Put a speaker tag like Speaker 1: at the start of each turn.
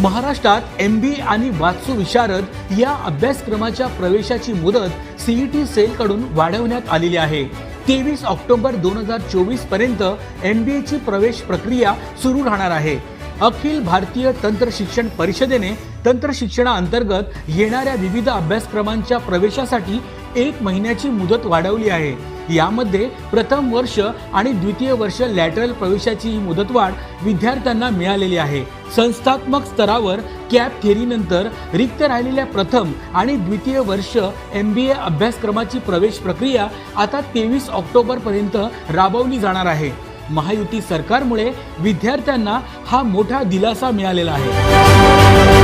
Speaker 1: महाराष्ट्रात MBA आणि वात्सु विशारद या अभ्यासक्रमाच्या प्रवेशाची मुदत CET सेलकडून वाढवण्यात आलेली आहे। 23 ऑक्टोबर 2024 पर्यंत MBA ची प्रवेश प्रक्रिया सुरू राहणार आहे। अखिल भारतीय तंत्र शिक्षण परिषदेने तंत्र शिक्षणाअंतर्गत येणाऱ्या विविध अभ्यासक्रमांच्या प्रवेशासाठी 1 महिन्याची मुदत वाढवली आहे। यामध्ये प्रथम वर्ष आणि द्वितीय वर्ष लॅटरल प्रवेशाची मुदतवाढ विद्यार्थ्यांना मिळालेली आहे। संस्थात्मक स्तरावर कॅप थेअरीनंतर रिक्त राहिलेल्या प्रथम आणि द्वितीय वर्ष MBA अभ्यासक्रमाची प्रवेश प्रक्रिया आता 23 ऑक्टोबर पर्यंत राबवली जाणार आहे। महायुती सरकारमुळे विद्यार्थ्यांना हा मोठा दिलासा मिळालेला आहे।